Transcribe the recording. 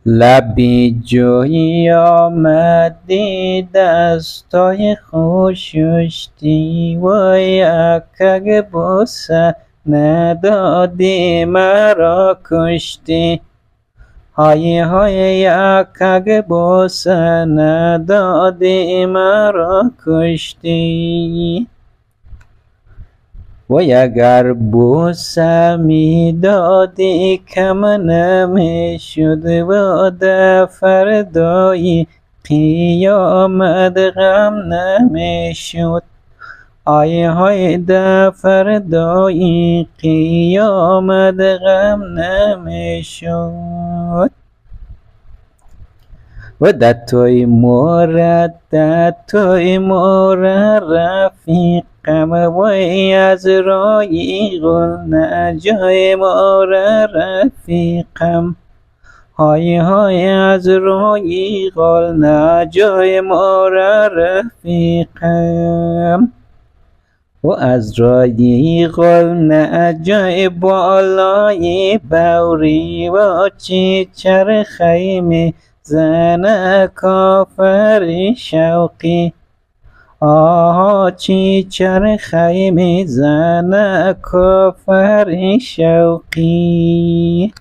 لبی جویی آمدی دستای خوششتی وای اکه بوسه ندادی مرا کشتی های های یکه بوسه ندادی مرا کشتی وای اگر بوسه میدادی کم نمیشد و در فردای قیامت غم نمیشد آی های در فردای قیامت غم نمیشد و در توی مورد رفیقم وای از رای گل نجای مورد رفیقم های های از رای گل نجای مورد رفیقم و از رای گل نجای بالای بوری و چی چرخی می زنه کافر شوقی آها چی چرخی می زنه کافر شوقی